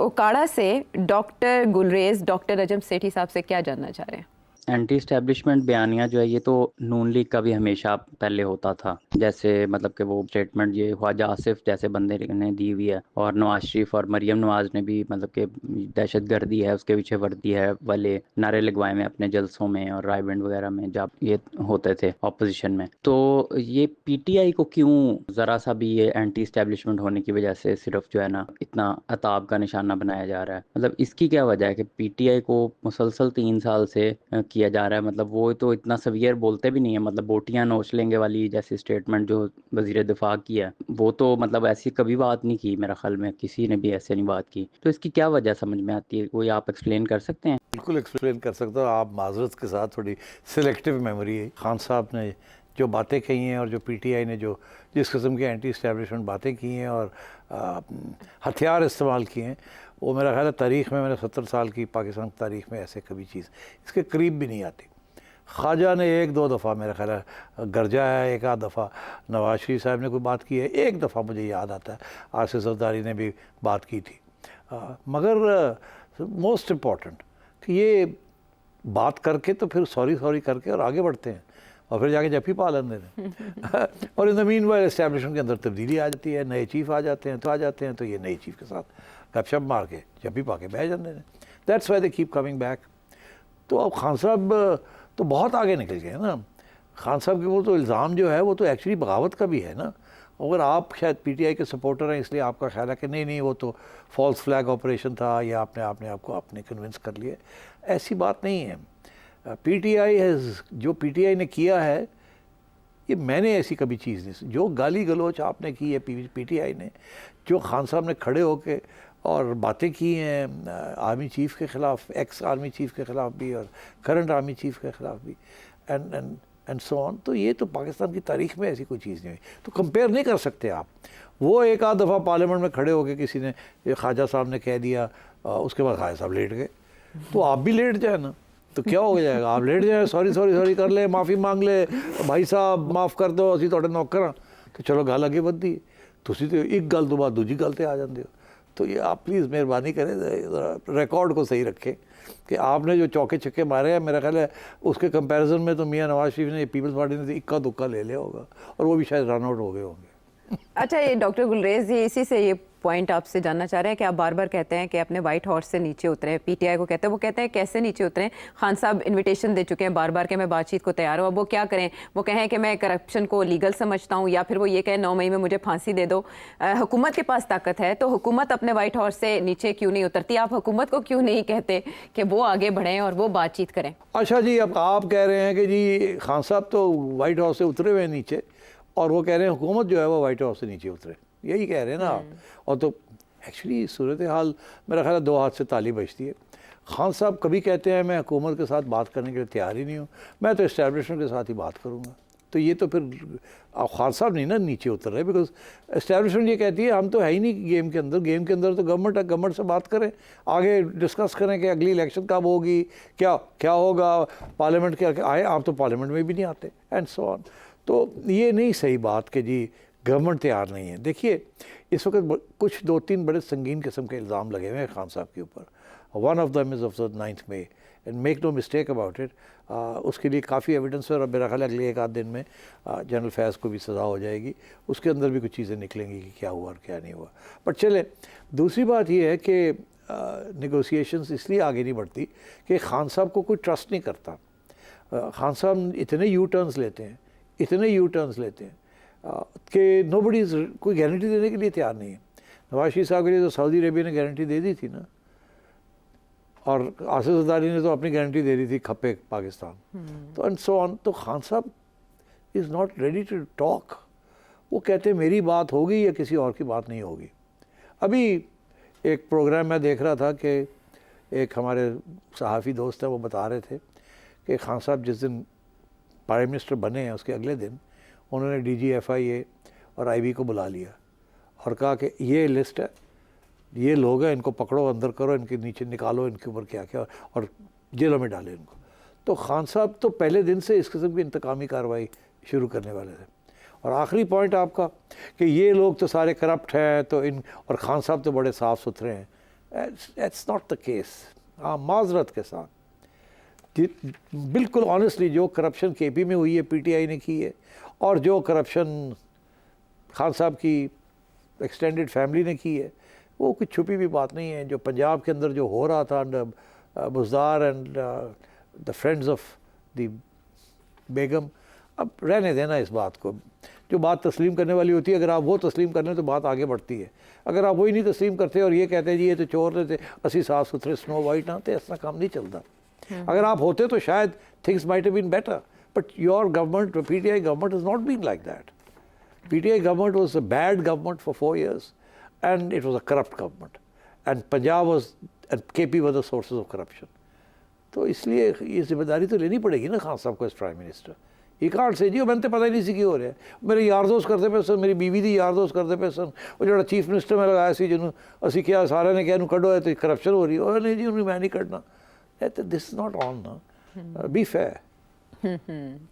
ओकाड़ा से doctor Gulrez doctor रजम सेठी साहब से क्या जानना चाह रहे हैं? एंटी इस्टेब्लिशमेंट बयानिया जो है ये तो नून लीग का भी हमेशा पहले होता था, जैसे मतलब कि वो स्टेटमेंट ये ख्वाजा आसिफ जैसे बंदे ने दी हुई है, और नवाज शरीफ और मरियम नवाज ने भी मतलब कि दहशत गर्दी है उसके पीछे वर्दी है वाले नारे लगवाए में अपने जलसों में और रायबंड वगैरह में जब ये होते थे अपोजिशन में। तो ये पीटीआई को क्यों ज़रा सा भी ये एंटी इस्टेब्लिशमेंट होने की वजह से सिर्फ जो है ना इतना अताब का निशाना बनाया जा रहा है? मतलब इसकी क्या वजह है कि पीटीआई को मुसलसल 3 साल से किया जा रहा है? मतलब वो तो इतना सवियर बोलते भी नहीं है, मतलब बोटियां नोच लेंगे वाली जैसी स्टेटमेंट जो वजीर दिफा की है वो तो मतलब ऐसी कभी बात नहीं की, मेरा ख्याल में किसी ने भी ऐसे नहीं बात की। तो इसकी क्या वजह समझ में आती है, कोई आप एक्सप्लेन कर सकते हैं? बिल्कुल एक्सप्लेन कर सकता हूँ। आप माजरत के साथ थोड़ी सिलेक्टिव मेमोरी है। खान साहब ने जो बातें कही हैं और जो पीटीआई ने जो जिस किस्म की एंटी इस्टेब्लिशमेंट बातें की हैं और हथियार इस्तेमाल किए हैं, वो मेरा ख्याल है तारीख़ में, मैंने 70 साल की पाकिस्तान की तारीख़ में ऐसे कभी चीज़ इसके करीब भी नहीं आती। ख्वाजा ने 1-2 दफ़ा मेरा ख्याल है गरजा है, एक आध दफ़ा नवाज शरीफ साहब ने कोई बात की है, एक दफ़ा मुझे याद आता है आसिफ ज़रदारी ने भी बात की थी। मगर मोस्ट इम्पॉर्टेंट कि ये बात करके तो फिर सॉरी करके और आगे बढ़ते हैं और फिर जाके जप्पी पा लेते हैं और in the mean while establishment के अंदर तब्दीली आ जाती है, नए चीफ आ जाते हैं तो ये नए चीफ के साथ गपशप मार के जप्पी पा के बह जाते हैं। That's why they keep coming back. तो अब खान साहब तो बहुत आगे निकल गए ना। खान साहब के वो तो इल्ज़ाम जो है वो तो एक्चुअली बगावत का भी है ना। अगर आप शायद पीटीआई के सपोर्टर हैं इसलिए आपका ख्याल है कि नहीं वो तो फॉल्स फ्लैग ऑपरेशन था या आपने कन्विंस कर लिया, ऐसी बात नहीं है। पीटीआई जो पीटीआई ने किया है ये मैंने ऐसी कभी चीज़ नहीं, जो गाली गलोच आपने की है पीटीआई ने, जो खान साहब ने खड़े होके और बातें की हैं आर्मी चीफ़ के ख़िलाफ़, एक्स आर्मी चीफ़ के ख़िलाफ़ भी और करंट आर्मी चीफ़ के ख़िलाफ़ भी एंड सो ऑन, तो ये तो पाकिस्तान की तारीख़ में ऐसी कोई चीज़ नहीं हुई। तो कंपेयर नहीं कर सकते आप। वो एक आध दफ़ा पार्लियामेंट में खड़े होकर किसी ने ख्वाजा साहब ने कह दिया, उसके बाद ख्वाजा साहब लेट गए, तो आप भी लेट जाए ना, तो क्या हो जाएगा? आप लेट जाए, सॉरी कर ले, माफ़ी मांग ले, भाई साहब माफ़ कर दो असी थोड़े नौकर हाँ, तो चलो गल अगे बढ़ती है। तुसी तो एक गल तो बाद दूजी गल ते आ जाते हो। तो ये आप प्लीज़ मेहरबानी करें रिकॉर्ड को सही रखें कि आपने जो चौके छक्के मारे हैं, मेरा ख्याल है उसके कंपैरिजन में तो मियां नवाज शरीफ ने, पीपल्स पार्टी ने इक्का दुक्का ले लिया होगा और वो भी शायद रन आउट हो गए होंगे। अच्छा, ये डॉक्टर गुलरेज ये इसी से ये पॉइंट आपसे जानना चाह रहे हैं कि आप बार बार कहते हैं कि अपने वाइट हॉर्स से नीचे उतरे, पीटीआई को कहते हैं, वो कहते हैं कैसे नीचे उतरे? खान साहब इनविटेशन दे चुके हैं बार बार कि मैं बातचीत को तैयार हूँ। अब वो क्या करें? वो कहें कि मैं करप्शन को लीगल समझता हूँ, या फिर वो ये कहें 9 मई में मुझे फांसी दे दो। हुकूमत के पास ताकत है तो हुकूमत अपने वाइट हॉर्स से नीचे क्यों नहीं उतरती? आप हुकूमत को क्यों नहीं कहते कि वो आगे बढ़ें और वो बातचीत करें? अच्छा जी, अब आप कह रहे हैं कि जी खान साहब तो वाइट हाउस से उतरे हुए हैं नीचे और वो कह रहे हैं हुकूमत जो है वो वाइट हाउस से नीचे उतरे, यही कह रहे हैं ना आप। और तो एक्चुअली सूरत हाल मेरा ख्याल है 2 हाथ से ताली बजती है। खान साहब कभी कहते हैं मैं हुकूमत के साथ बात करने के लिए तैयार ही नहीं हूँ, मैं तो इस्टेब्लिशमेंट के साथ ही बात करूँगा। तो ये तो फिर खान साहब नहीं ना नीचे उतर रहे, बिकॉज इस्टेब्लिशमेंट ये कहती है हम तो है ही नहीं गेम के अंदर। गेम के अंदर तो गवर्नमेंट है, गवर्नमेंट से बात करें, आगे डिस्कस करें कि अगली इलेक्शन कब होगी, क्या होगा, पार्लियामेंट के आए, आप तो पार्लियामेंट में भी नहीं आते एंड सो ऑन। तो ये नहीं सही बात कि जी गवर्नमेंट तैयार नहीं है। देखिए इस वक्त कुछ 2-3 बड़े संगीन किस्म के इल्ज़ाम लगे हुए हैं खान साहब के ऊपर। One of them is of the 9 May and make no mistake about it. उसके लिए काफ़ी एविडेंस है और मेरा ख्याल अगले 1 आध दिन में जनरल फैज़ को भी सज़ा हो जाएगी, उसके अंदर भी कुछ चीज़ें निकलेंगी कि क्या हुआ और क्या नहीं हुआ। बट चले, दूसरी बात यह है कि नेगोशिएशंस इसलिए आगे नहीं बढ़ती कि खान साहब को कोई ट्रस्ट नहीं करता। खान साहब इतने यू टर्न्स लेते हैं कि नोबडी कोई गारंटी देने के लिए तैयार नहीं है। नवाज शरीफ साहब के लिए तो सऊदी अरेबिया ने गारंटी दे दी थी ना, और आसिफ ज़रदारी ने तो अपनी गारंटी दे दी थी खप्पे पाकिस्तान। तो एंड सो ऑन। तो खान साहब is not ready to talk. वो कहते हैं मेरी बात होगी या किसी और की बात नहीं होगी। अभी एक प्रोग्राम मैं देख रहा था कि एक हमारे सहाफ़ी दोस्त हैं, वो बता रहे थे कि खान साहब जिस दिन प्राइम मिनिस्टर बने हैं उसके अगले दिन उन्होंने DGFIA और IB को बुला लिया और कहा कि ये लिस्ट है, ये लोग हैं, इनको पकड़ो, अंदर करो, इनके नीचे निकालो, इनके ऊपर क्या क्या और जेलों में डालें इनको। तो खान साहब तो पहले दिन से इस किस्म की इंतकामी कार्रवाई शुरू करने वाले थे। और आखिरी पॉइंट आपका कि ये लोग तो सारे करप्ट हैं तो इन, और खान साहब तो बड़े साफ़ सुथरे हैं, That's not the case. हाँ, माजरत के साथ बिल्कुल ऑनेस्टली जो करप्शन केपी में हुई है पीटीआई ने की है, और जो करप्शन खान साहब की एक्सटेंडेड फैमिली ने की है, वो कुछ छुपी भी बात नहीं है. जो पंजाब के अंदर जो हो रहा था under Buzdar and the friends of the Begum, अब रहने देना इस बात को. जो बात तस्लीम करने वाली होती है, अगर आप वो तस्लीम कर लें तो बात आगे बढ़ती है. अगर आप वही नहीं तस्लीम करते और ये कहते हैं जी ये तो चोर थे, असी साफ सुथरे स्नो वाइट ना थे, ऐसा काम नहीं चलता. अगर आप होते तो शायद things might have been better, but your government, PTI government has not been like that. PTI government was a bad government for 4 years, and it was a corrupt government, and Punjab was and KP were the sources of corruption. तो इसलिए ये जिम्मेदारी तो लेनी पड़ेगी ना खान साहब को एज प्राइम मिनिस्टर. ये कार्ड से जी मैंने तो पता ही नहीं सी की हो रहा है. मेरे यार दोस्त करते पे सन, मेरी बीवी दी यार दोस्त करते पे सन, वो जो चीफ मिनिस्टर में लगाया सी जिन्होंने असी क्या सारे ने क्या कढ़ो है तो करप्शन हो रही है, और नहीं जी उन्हें मैं नहीं करना. दिस इज नॉट ऑन ना, बी फेयर.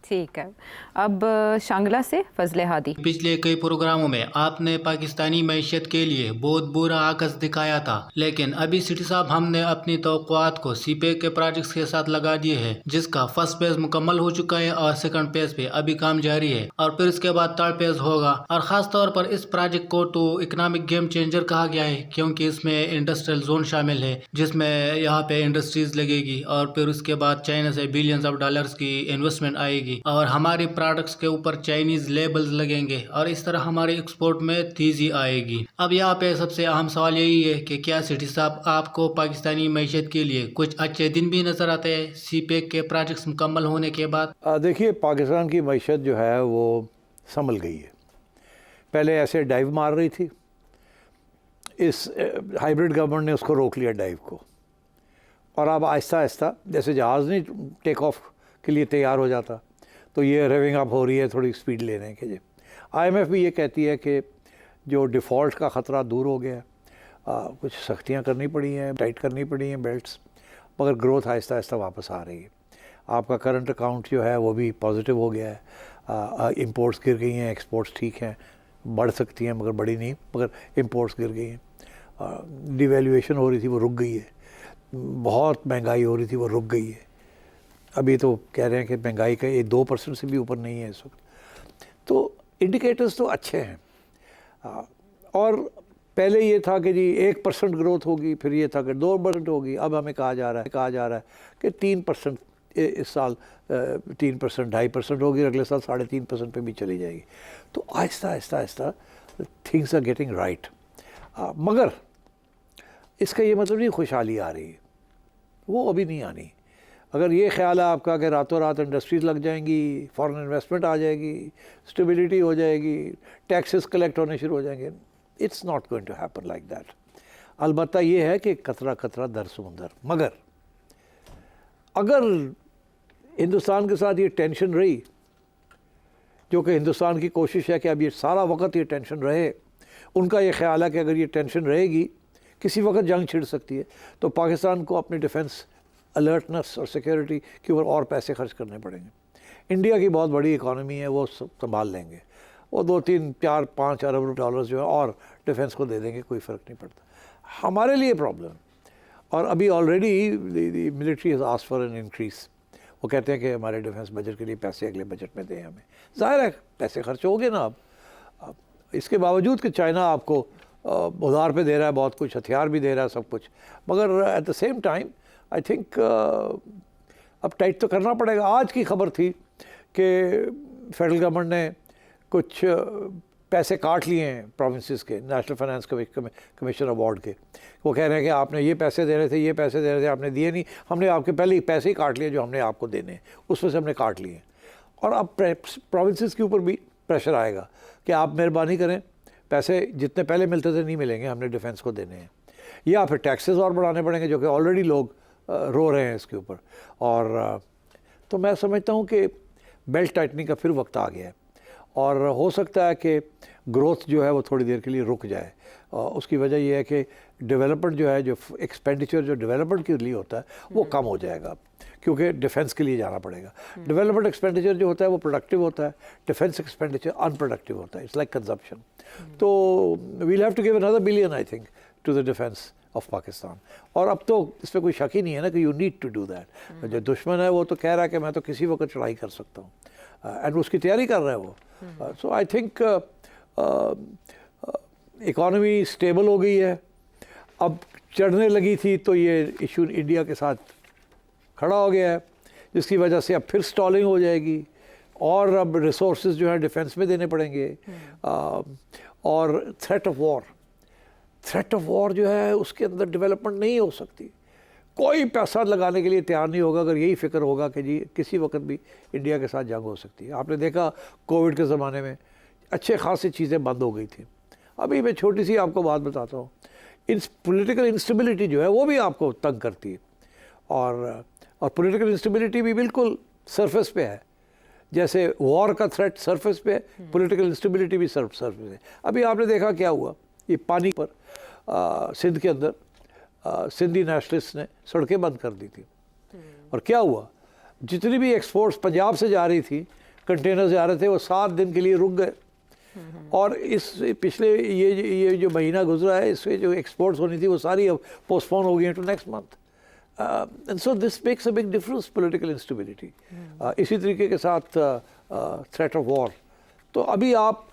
ठीक है. अब शांगला से फजले हादी. पिछले कई प्रोग्रामों में आपने पाकिस्तानी मैशियत के लिए बहुत बुरा आकस दिखाया था, लेकिन अभी सिटी साहब हमने अपनी तवक्कुआत को सीपेक के प्रोजेक्ट्स के साथ लगा दिए हैं, जिसका फर्स्ट फेज मुकम्मल हो चुका है और सेकंड फेज पे अभी काम जारी है, और फिर इसके बाद थर्ड फेज होगा. और खास तौर पर इस प्रोजेक्ट को तो इकोनॉमिक गेम चेंजर कहा गया है, क्योंकि इसमें इंडस्ट्रियल जोन शामिल है जिसमें यहाँ पे इंडस्ट्रीज लगेगी, और फिर उसके बाद चाइना से बिलियंस ऑफ डॉलर्स की इन्वेस्टमेंट आएगी, और हमारे प्रोडक्ट्स के ऊपर चाइनीज लेबल्स लगेंगे, और इस तरह हमारे एक्सपोर्ट में तेजी आएगी. अब यहाँ पे सबसे अहम सवाल यही है कि क्या सिटी साहब आपको पाकिस्तानी मैशियत के लिए कुछ अच्छे दिन भी नजर आते हैं सीपेक के प्रोजेक्ट्स मुकम्मल होने के बाद? देखिए, पाकिस्तान की मैशियत जो है वो संभल गई है. पहले ऐसे डाइव मार रही थी, इस हाइब्रिड गवर्नमेंट ने उसको रोक लिया डाइव को, और अब आहिस्ता आहिस्ता जैसे जहाज़ नहीं टेक ऑफ के लिए तैयार हो जाता, तो ये रेविंग अप हो रही है थोड़ी स्पीड लेने के लिए. IMF भी ये कहती है कि जो डिफ़ॉल्ट का ख़तरा दूर हो गया, कुछ सख्तियाँ करनी पड़ी हैं, टाइट करनी पड़ी हैं बेल्ट्स, मगर ग्रोथ आहिस्ता आहिस्ता वापस आ रही है. आपका करंट अकाउंट जो है वो भी पॉजिटिव हो गया है. इंपोर्ट्स गिर गई हैं, एक्सपोर्ट्स ठीक हैं, बढ़ सकती हैं मगर बड़ी नहीं, मगर इंपोर्ट्स गिर गई हैं. डिवैल्यूएशन हो रही थी वो रुक गई है, बहुत महंगाई हो रही थी वो रुक गई है. अभी तो कह रहे हैं कि महंगाई का ये 2% से भी ऊपर नहीं है इस वक्त. तो इंडिकेटर्स तो अच्छे हैं. और पहले ये था कि जी 1% ग्रोथ होगी, फिर ये था कि 2% होगी, अब हमें कहा जा रहा है कि 3% इस साल 3%, 2.5% होगी, अगले साल 3.5% पे भी चली जाएगी. तो Aahista Aahista Aahista things are getting right. मगर इसका ये मतलब नहीं खुशहाली आ रही है, वो अभी नहीं आनी. अगर ये ख्याल है आपका कि रातों रात इंडस्ट्रीज लग जाएंगी, फॉरेन इन्वेस्टमेंट आ जाएगी, स्टेबिलिटी हो जाएगी, टैक्सेस कलेक्ट होने शुरू हो जाएंगे, it's not going to happen like that. अलबत्ता ये है कि कतरा कतरा दर समुंदर. मगर अगर हिंदुस्तान के साथ ये टेंशन रही, जो कि हिंदुस्तान की कोशिश है कि अब ये सारा वक्त ये टेंशन रहे, उनका ये ख्याल है कि अगर ये टेंशन रहेगी किसी वक्त जंग छिड़ सकती है, तो पाकिस्तान को अपनी डिफेंस अलर्टनेस और सिक्योरिटी के ऊपर और पैसे खर्च करने पड़ेंगे. इंडिया की बहुत बड़ी इकॉनमी है, वो संभाल लेंगे, वो 2, 3, 4, 5 अरब डॉलर्स जो है और डिफेंस को दे देंगे, कोई फ़र्क नहीं पड़ता. हमारे लिए प्रॉब्लम, और अभी already military has asked for an increase. वो कहते हैं कि हमारे डिफेंस बजट के लिए पैसे अगले बजट में दें हमें. ज़ाहिर है पैसे खर्च हो गए ना. अब इसके बावजूद कि चाइना आपको उधार पे दे रहा है बहुत कुछ, हथियार भी दे रहा है, सब कुछ, मगर at the same time I think अब टाइट तो करना पड़ेगा. आज की खबर थी कि फेडरल गवर्नमेंट ने कुछ पैसे काट लिए हैं प्रोविंसेस के नेशनल फाइनेंस कमीशन अवार्ड के. वो कह रहे हैं कि आपने ये पैसे दे रहे थे, ये पैसे दे रहे थे, आपने दिए नहीं, हमने आपके पहले ही पैसे ही काट लिए जो हमने आपको देने हैं, उसमें से हमने काट लिए. और अब प्रोविंसेस के ऊपर भी प्रेशर आएगा कि आप मेहरबानी करें, पैसे जितने पहले मिलते थे नहीं मिलेंगे, हमने डिफेंस को देने हैं, या फिर टैक्सेस और बढ़ाने पड़ेंगे, जो कि ऑलरेडी लोग रो रहे हैं इसके ऊपर. और तो मैं समझता हूँ कि बेल्ट टाइटनिंग का फिर वक्त आ गया है, और हो सकता है कि ग्रोथ जो है वो थोड़ी देर के लिए रुक जाए. उसकी वजह यह है कि डेवलपमेंट जो है, जो एक्सपेंडिचर जो डेवलपमेंट के लिए होता है वो कम हो जाएगा, क्योंकि डिफेंस के लिए जाना पड़ेगा. डेवलपमेंट एक्सपेंडिचर जो होता है वो प्रोडक्टिव होता है, डिफेंस एक्सपेंडिचर अनप्रोडक्टिव होता है. It's like consumption. तो we'll have to give another $1 billion I think to the defence of Pakistan. और अब तो इस पर कोई शक ही नहीं है ना कि you need to do that. जो दुश्मन है वो तो कह रहा है कि मैं तो किसी वक्त चढ़ाई कर सकता हूँ, एंड उसकी तैयारी कर रहा है वो। सो आई थिंक इकॉनमी स्टेबल हो गई है, अब चढ़ने लगी थी तो ये इशू इंडिया के साथ खड़ा हो गया है, जिसकी वजह से अब फिर स्टॉलिंग हो जाएगी और अब रिसोर्सेज जो है डिफेंस में देने पड़ेंगे। और थ्रेट ऑफ वॉर जो है उसके अंदर डेवलपमेंट नहीं हो सकती। कोई पैसा लगाने के लिए तैयार नहीं होगा अगर यही फिक्र होगा कि जी किसी वक्त भी इंडिया के साथ जंग हो सकती है। आपने देखा कोविड के ज़माने में अच्छे खासी चीज़ें बंद हो गई थी। अभी मैं छोटी सी आपको बात बताता हूँ, पॉलिटिकल इंस्टेबिलिटी जो है वो भी आपको तंग करती है, और पॉलिटिकल इंस्टेबिलिटी भी बिल्कुल सरफेस पे है। जैसे वॉर का थ्रेट सरफेस पे है, पॉलिटिकल इंस्टेबिलिटी भी सरफेस है। अभी आपने देखा क्या हुआ, ये पानी पर सिंध के अंदर सिंधी नेशनलिस्ट ने सड़कें बंद कर दी थी, और क्या हुआ, जितनी भी एक्सपोर्ट्स पंजाब से जा रही थी, कंटेनर जा रहे थे, वो 7 दिन के लिए रुक गए। और इस पिछले ये जो महीना गुजरा है, इसमें जो एक्सपोर्ट्स होनी थी वो सारी अब पोस्टपोन हो गई हैं to next month. And so this makes a big difference, political instability. इसी तरीके के साथ थ्रेट ऑफ वॉर। तो अभी आप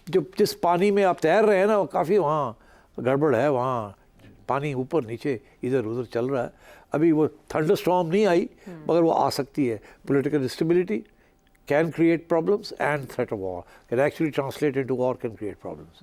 जिस पानी में आप तैर रहे हैं ना, वो काफ़ी वहाँ गड़बड़ है, वहाँ पानी ऊपर नीचे इधर उधर चल रहा है। अभी वो थंडर स्टॉर्म नहीं आई, मगर वो आ सकती है। Political instability can create problems, and threat of war can actually translate into war, can create problems.